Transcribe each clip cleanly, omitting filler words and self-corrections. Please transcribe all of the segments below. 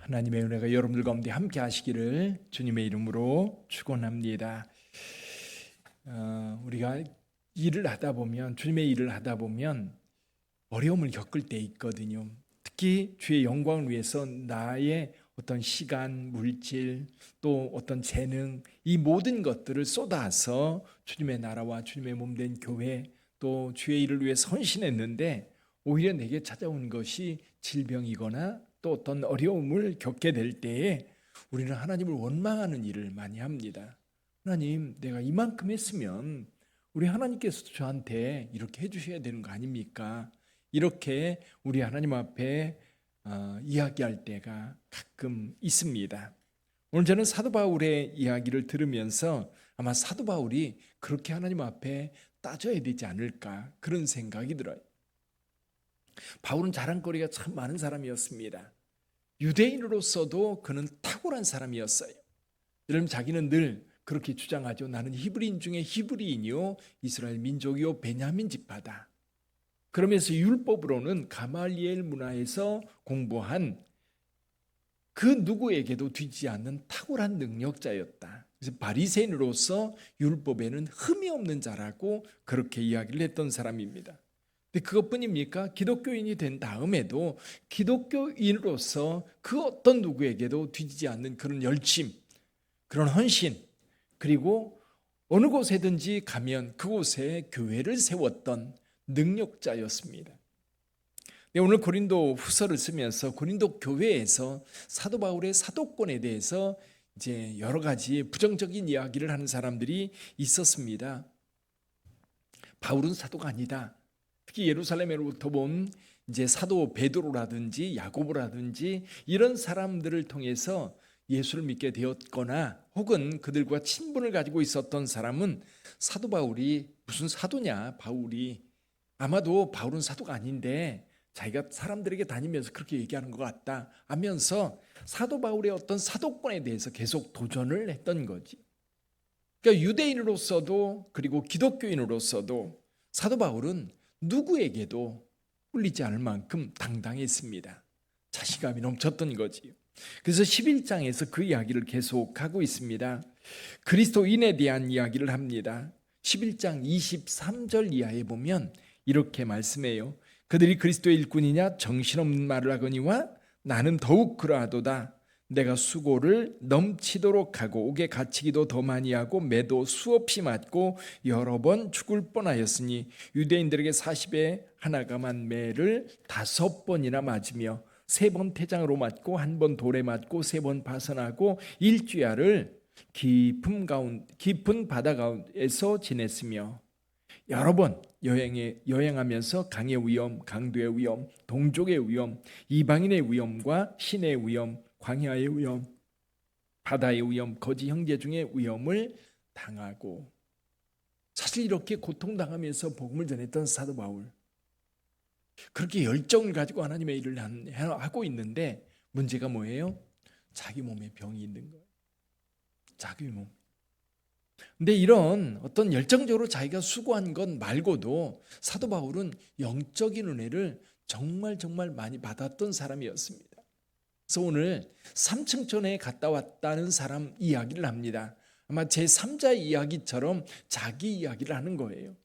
하나님의 은혜가 여러분들 가운데 함께 하시기를 주님의 이름으로 축원합니다. 우리가 일을 하다 보면, 주님의 일을 하다 보면 어려움을 겪을 때 있거든요. 특히 주의 영광을 위해서 나의 어떤 시간, 물질, 또 어떤 재능, 이 모든 것들을 쏟아서 주님의 나라와 주님의 몸된 교회, 또 주의 일을 위해 헌신했는데 오히려 내게 찾아온 것이 질병이거나 또 어떤 어려움을 겪게 될 때에 우리는 하나님을 원망하는 일을 많이 합니다. 하나님, 내가 이만큼 했으면 우리 하나님께서도 저한테 이렇게 해주셔야 되는 거 아닙니까? 이렇게 우리 하나님 앞에 이야기할 때가 가끔 있습니다. 오늘 저는 사도 바울의 이야기를 들으면서 아마 사도 바울이 그렇게 하나님 앞에 따져야 되지 않을까, 그런 생각이 들어요. 바울은 자랑거리가 참 많은 사람이었습니다. 유대인으로서도 그는 탁월한 사람이었어요. 여러분, 자기는 늘 그렇게 주장하죠. 나는 히브리인 중에 히브리인이요 이스라엘 민족이요 베냐민 지파다. 그러면서 율법으로는 가말리엘 문화에서 공부한 그 누구에게도 뒤지지 않는 탁월한 능력자였다. 그래서 바리새인으로서 율법에는 흠이 없는 자라고 그렇게 이야기를 했던 사람입니다. 근데 그것뿐입니까? 기독교인이 된 다음에도 기독교인으로서 그 어떤 누구에게도 뒤지지 않는 그런 열심, 그런 헌신, 그리고 어느 곳에든지 가면 그곳에 교회를 세웠던 능력자였습니다. 오늘 고린도 후서를 쓰면서 고린도 교회에서 사도 바울의 사도권에 대해서 이제 여러 가지 부정적인 이야기를 하는 사람들이 있었습니다. 바울은 사도가 아니다. 특히 예루살렘으로부터 본 이제 사도 베드로라든지 야고보라든지 이런 사람들을 통해서 예수를 믿게 되었거나 혹은 그들과 친분을 가지고 있었던 사람은 사도 바울이 무슨 사도냐, 바울이 아마도 바울은 사도가 아닌데 자기가 사람들에게 다니면서 그렇게 얘기하는 것 같다 하면서 사도 바울의 어떤 사도권에 대해서 계속 도전을 했던 거지. 그러니까 유대인으로서도 그리고 기독교인으로서도 사도 바울은 누구에게도 꿀리지 않을 만큼 당당했습니다. 자신감이 넘쳤던 거지요. 그래서 11장에서 그 이야기를 계속하고 있습니다. 그리스도인에 대한 이야기를 합니다. 11장 23절 이하에 보면 이렇게 말씀해요. 그들이 그리스도의 일꾼이냐 정신없는 말을 하거니와 나는 더욱 그러하도다. 내가 수고를 넘치도록 하고 옥에 갇히기도 더 많이 하고 매도 수없이 맞고 여러 번 죽을 뻔하였으니 유대인들에게 40에 하나가 만 매를 5번이나 맞으며 3번 태장으로 맞고 1번 돌에 맞고 3번 파선하고 일주야를 깊은 바다 가운데서 지냈으며 여러 번 여행하면서 강의 위험, 강도의 위험, 동족의 위험, 이방인의 위험과 신의 위험, 광야의 위험, 바다의 위험, 거지 형제 중의 위험을 당하고, 사실 이렇게 고통당하면서 복음을 전했던 사도 바울, 그렇게 열정을 가지고 하나님의 일을 하고 있는데 문제가 뭐예요? 자기 몸에 병이 있는 거예요. 자기 몸. 근데 이런 어떤 열정적으로 자기가 수고한 것 말고도 사도 바울은 영적인 은혜를 정말 많이 받았던 사람이었습니다. 그래서 오늘 삼층천에 갔다 왔다는 사람 이야기를 합니다. 아마 제3자의 이야기처럼 자기 이야기를 하는 거예요.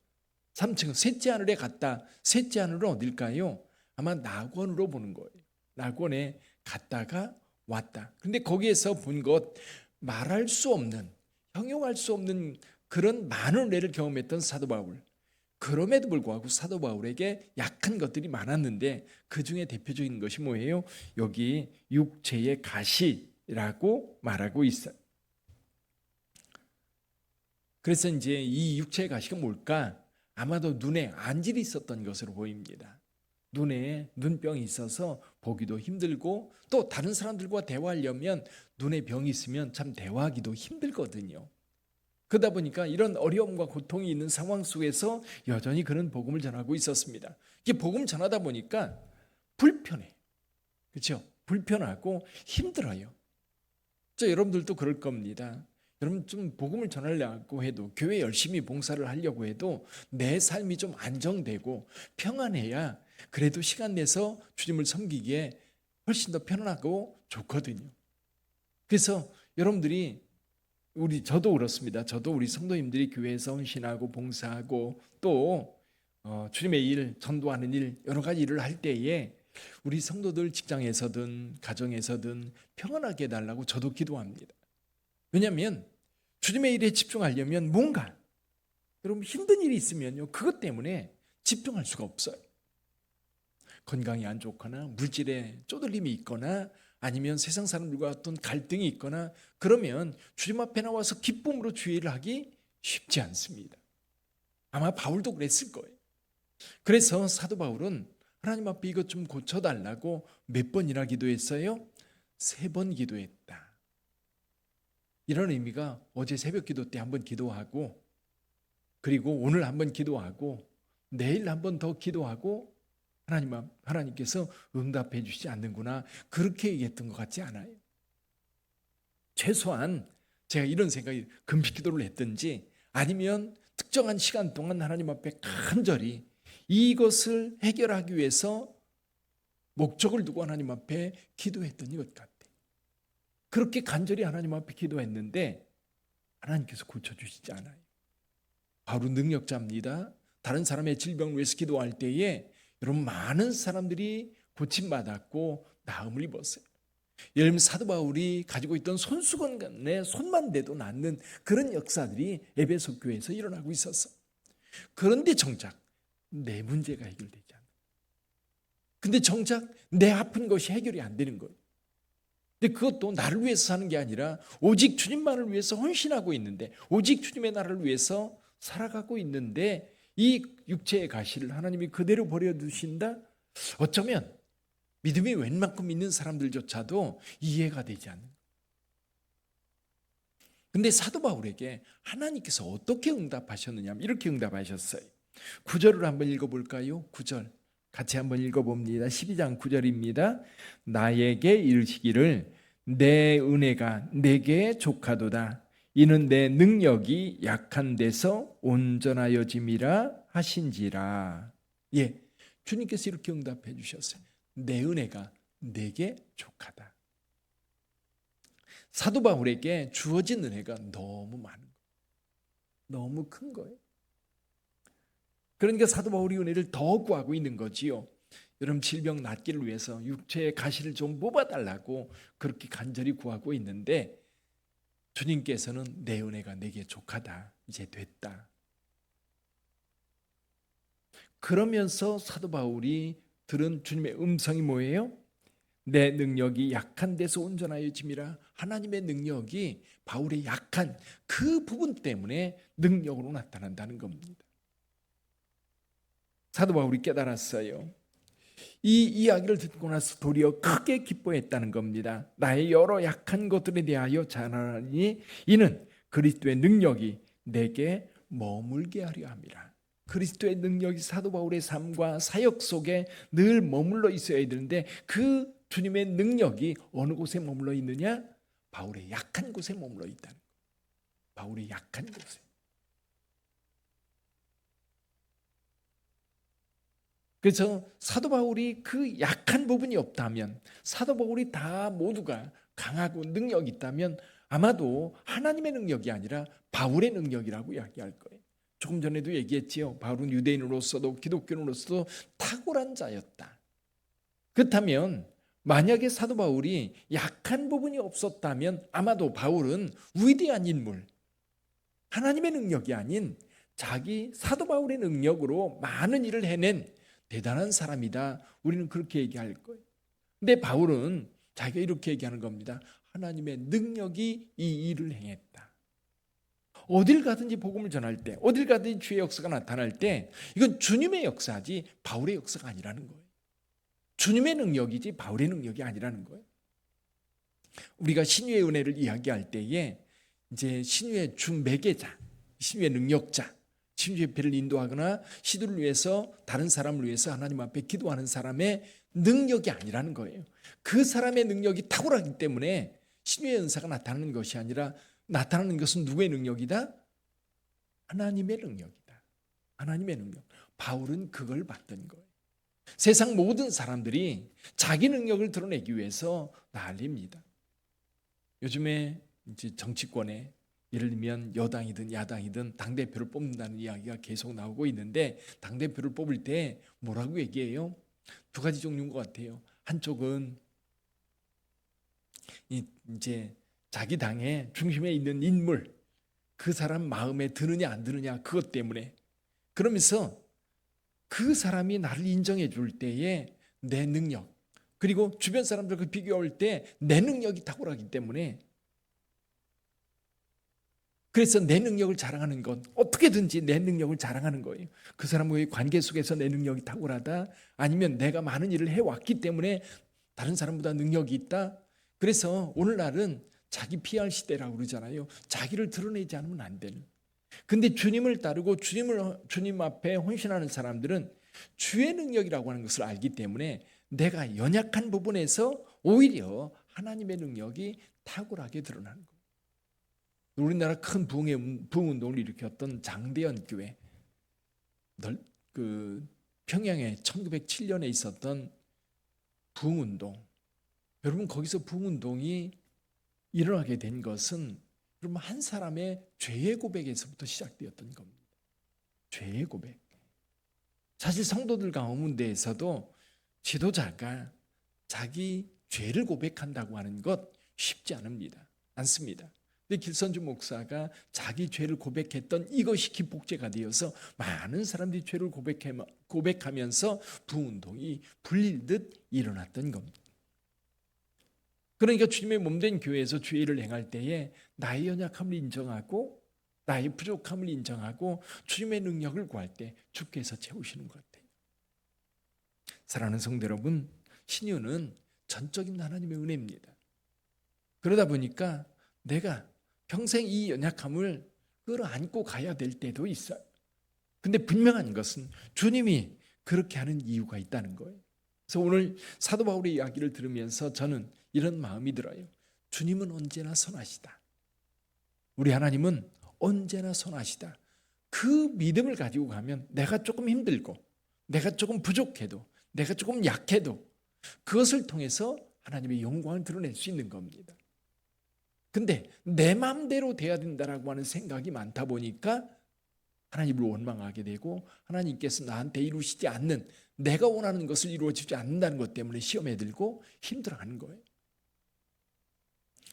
3층 셋째 하늘에 갔다. 셋째 하늘은 어딜까요? 아마 낙원으로 보는 거예요. 낙원에 갔다가 왔다. 근데 거기에서 본 것, 말할 수 없는, 형용할 수 없는 그런 많은 은혜를 경험했던 사도 바울. 그럼에도 불구하고 사도 바울에게 약한 것들이 많았는데 그 중에 대표적인 것이 뭐예요? 여기 육체의 가시라고 말하고 있어요. 그래서 이제 이 육체의 가시가 뭘까? 아마도 눈에 안질이 있었던 것으로 보입니다. 눈에 눈병이 있어서 보기도 힘들고 또 다른 사람들과 대화하려면 눈에 병이 있으면 참 대화하기도 힘들거든요. 그러다 보니까 이런 어려움과 고통이 있는 상황 속에서 여전히 그는 복음을 전하고 있었습니다. 이게 복음 전하다 보니까 불편해. 그렇죠? 불편하고 힘들어요. 여러분들도 그럴 겁니다. 여러분 좀 복음을 전하려고 해도 교회 열심히 봉사를 하려고 해도 내 삶이 좀 안정되고 평안해야 그래도 시간 내서 주님을 섬기기에 훨씬 더 편안하고 좋거든요. 그래서 여러분들이 저도 그렇습니다. 저도 우리 성도님들이 교회에서 헌신하고 봉사하고 또 주님의 일, 전도하는 일, 여러 가지 일을 할 때에 우리 성도들 직장에서든 가정에서든 평안하게 해달라고 저도 기도합니다. 왜냐하면 주님의 일에 집중하려면 뭔가 여러분 힘든 일이 있으면요, 그것 때문에 집중할 수가 없어요. 건강이 안 좋거나 물질에 쪼들림이 있거나 아니면 세상 사람들과 어떤 갈등이 있거나 그러면 주님 앞에 나와서 기쁨으로 주의 일을 하기 쉽지 않습니다. 아마 바울도 그랬을 거예요. 그래서 사도 바울은 하나님 앞에 이것 좀 고쳐달라고 몇 번이나 기도했어요? 3번 기도했다. 이런 의미가 어제 새벽 기도 때 한번 기도하고 그리고 오늘 한번 기도하고 내일 한번 더 기도하고 하나님께서 응답해 주시지 않는구나, 그렇게 얘기했던 것 같지 않아요. 최소한 제가 이런 생각이 금식 기도를 했든지 아니면 특정한 시간 동안 하나님 앞에 간절히 이것을 해결하기 위해서 목적을 두고 하나님 앞에 기도했던 것 같아요. 그렇게 간절히 하나님 앞에 기도했는데 하나님께서 고쳐주시지 않아요. 바로 능력자입니다. 다른 사람의 질병을 위해서 기도할 때에 여러분 많은 사람들이 고침받았고 나음을 입었어요. 예를 들면 사도 바울이 가지고 있던 손수건에 손만 대도 낫는 그런 역사들이 에베소 교회에서 일어나고 있었어. 그런데 정작 내 문제가 해결되지 않아. 근데 정작 내 아픈 것이 해결이 안 되는 거예요. 근데 그것도 나를 위해서 사는 게 아니라 오직 주님만을 위해서 헌신하고 있는데, 오직 주님의 나라를 위해서 살아가고 있는데 이 육체의 가시를 하나님이 그대로 버려두신다? 어쩌면 믿음이 웬만큼 있는 사람들조차도 이해가 되지 않는. 근데 사도 바울에게 하나님께서 어떻게 응답하셨느냐, 이렇게 응답하셨어요. 9절을 한번 읽어볼까요? 9절 같이 한번 읽어봅니다. 12장 9절입니다. 나에게 이르시기를 내 은혜가 내게 족하도다. 이는 내 능력이 약한 데서 온전하여짐이라 하신지라. 예, 주님께서 이렇게 응답해 주셨어요. 내 은혜가 내게 족하다. 사도 바울에게 주어진 은혜가 너무 많은 거예요. 너무 큰 거예요. 그러니까 사도 바울이 은혜를 더 구하고 있는 거지요. 여러분 질병 낫기를 위해서 육체의 가시를 좀 뽑아달라고 그렇게 간절히 구하고 있는데 주님께서는 내 은혜가 내게 족하다, 이제 됐다. 그러면서 사도 바울이 들은 주님의 음성이 뭐예요? 내 능력이 약한 데서 온전하여짐이라. 하나님의 능력이 바울의 약한 그 부분 때문에 능력으로 나타난다는 겁니다. 사도 바울이 깨달았어요. 이 이야기를 듣고 나서 도리어 크게 기뻐했다는 겁니다. 나의 여러 약한 것들에 대하여 자랑하니 이는 그리스도의 능력이 내게 머물게 하려 함이라. 그리스도의 능력이 사도 바울의 삶과 사역 속에 늘 머물러 있어야 되는데 그 주님의 능력이 어느 곳에 머물러 있느냐? 바울의 약한 곳에 머물러 있다는 거예요. 바울의 약한 곳에. 그래서 사도 바울이 그 약한 부분이 없다면, 사도 바울이 다 모두가 강하고 능력이 있다면 아마도 하나님의 능력이 아니라 바울의 능력이라고 이야기할 거예요. 조금 전에도 얘기했지요. 바울은 유대인으로서도 기독교인으로서도 탁월한 자였다. 그렇다면 만약에 사도 바울이 약한 부분이 없었다면 아마도 바울은 위대한 인물, 하나님의 능력이 아닌 자기 사도 바울의 능력으로 많은 일을 해낸 대단한 사람이다. 우리는 그렇게 얘기할 거예요. 근데 바울은 자기가 이렇게 얘기하는 겁니다. 하나님의 능력이 이 일을 행했다. 어딜 가든지 복음을 전할 때, 어딜 가든지 주의 역사가 나타날 때 이건 주님의 역사지 바울의 역사가 아니라는 거예요. 주님의 능력이지 바울의 능력이 아니라는 거예요. 우리가 신유의 은혜를 이야기할 때에 이제 신유의 중매개자, 신유의 능력자, 신유의 배를 인도하거나 시도를 위해서 다른 사람을 위해서 하나님 앞에 기도하는 사람의 능력이 아니라는 거예요. 그 사람의 능력이 탁월하기 때문에 신유의 은사가 나타나는 것이 아니라 나타나는 것은 누구의 능력이다? 하나님의 능력이다. 하나님의 능력. 바울은 그걸 봤던 거예요. 세상 모든 사람들이 자기 능력을 드러내기 위해서 난립니다. 요즘에 이제 정치권에 예를 들면 여당이든 야당이든 당대표를 뽑는다는 이야기가 계속 나오고 있는데, 당대표를 뽑을 때 뭐라고 얘기해요? 두 가지 종류인 것 같아요. 한쪽은 이제 자기 당의 중심에 있는 인물, 그 사람 마음에 드느냐 안 드느냐 그것 때문에, 그러면서 그 사람이 나를 인정해 줄 때에 내 능력, 그리고 주변 사람들과 비교할 때 내 능력이 탁월하기 때문에, 그래서 내 능력을 자랑하는 것, 어떻게든지 내 능력을 자랑하는 거예요. 그 사람과의 관계 속에서 내 능력이 탁월하다, 아니면 내가 많은 일을 해왔기 때문에 다른 사람보다 능력이 있다. 그래서 오늘날은 자기 PR 시대라고 그러잖아요. 자기를 드러내지 않으면 안 되는. 근데 주님을 따르고 주님 앞에 헌신하는 사람들은 주의 능력이라고 하는 것을 알기 때문에 내가 연약한 부분에서 오히려 하나님의 능력이 탁월하게 드러나는 거예요. 우리나라 큰 부흥운동을 일으켰던 장대현 교회, 그 평양에 1907년에 있었던 부흥운동, 여러분 거기서 부흥운동이 일어나게 된 것은 여러분 한 사람의 죄의 고백에서부터 시작되었던 겁니다. 죄의 고백. 사실 성도들 가운데에서도 지도자가 자기 죄를 고백한다고 하는 것 쉽지 않습니다. 근데 길선주 목사가 자기 죄를 고백했던 이것이 기폭제가 되어서 많은 사람들이 죄를 고백하면서 부흥운동이 불릴듯 일어났던 겁니다. 그러니까 주님의 몸된 교회에서 죄를 행할 때에 나의 연약함을 인정하고 나의 부족함을 인정하고 주님의 능력을 구할 때 주께서 채우시는 것 같아요. 사랑하는 성도 여러분, 신유는 전적인 하나님의 은혜입니다. 그러다 보니까 내가 평생 이 연약함을 끌어안고 가야 될 때도 있어요. 근데 분명한 것은 주님이 그렇게 하는 이유가 있다는 거예요. 그래서 오늘 사도 바울의 이야기를 들으면서 저는 이런 마음이 들어요. 주님은 언제나 선하시다. 우리 하나님은 언제나 선하시다. 그 믿음을 가지고 가면 내가 조금 힘들고 내가 조금 부족해도 내가 조금 약해도 그것을 통해서 하나님의 영광을 드러낼 수 있는 겁니다. 근데 내 마음대로 돼야 된다라고 하는 생각이 많다 보니까 하나님을 원망하게 되고 하나님께서 나한테 이루시지 않는, 내가 원하는 것을 이루어지지 않는다는 것 때문에 시험에 들고 힘들어하는 거예요.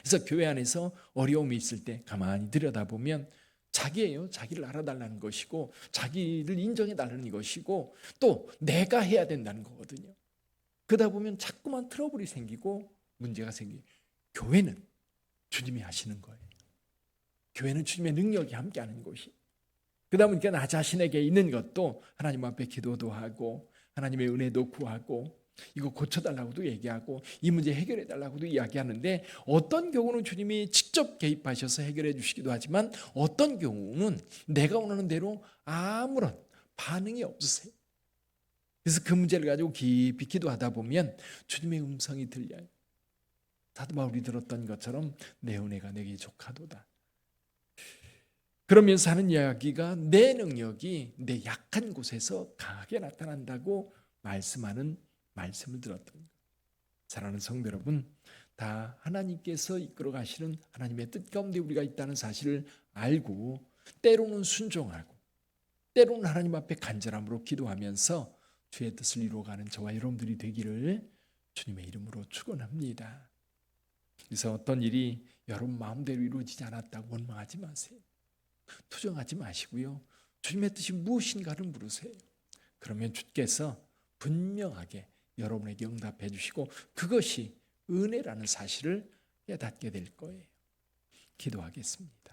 그래서 교회 안에서 어려움이 있을 때 가만히 들여다보면 자기예요. 자기를 알아달라는 것이고 자기를 인정해달라는 것이고 또 내가 해야 된다는 거거든요. 그러다 보면 자꾸만 트러블이 생기고 문제가 생기고, 교회는 주님이 하시는 거예요. 교회는 주님의 능력이 함께하는 곳이. 그러다 보니까 나 자신에게 있는 것도 하나님 앞에 기도도 하고 하나님의 은혜도 구하고 이거 고쳐달라고도 얘기하고 이 문제 해결해달라고도 이야기하는데, 어떤 경우는 주님이 직접 개입하셔서 해결해 주시기도 하지만 어떤 경우는 내가 원하는 대로 아무런 반응이 없으세요. 그래서 그 문제를 가지고 깊이 기도하다 보면 주님의 음성이 들려요. 사도 바울이 들었던 것처럼 내 은혜가 내게 족하도다. 그러면서 하는 이야기가 내 능력이 내 약한 곳에서 강하게 나타난다고 말씀하는 말씀을 들었던 것. 사랑하는 성도 여러분, 다 하나님께서 이끌어 가시는 하나님의 뜻 가운데 우리가 있다는 사실을 알고 때로는 순종하고 때로는 하나님 앞에 간절함으로 기도하면서 주의 뜻을 이루어가는 저와 여러분들이 되기를 주님의 이름으로 축원합니다. 그래서 어떤 일이 여러분 마음대로 이루어지지 않았다고 원망하지 마세요. 투정하지 마시고요. 주님의 뜻이 무엇인가를 물으세요. 그러면 주께서 분명하게 여러분에게 응답해 주시고 그것이 은혜라는 사실을 깨닫게 될 거예요. 기도하겠습니다.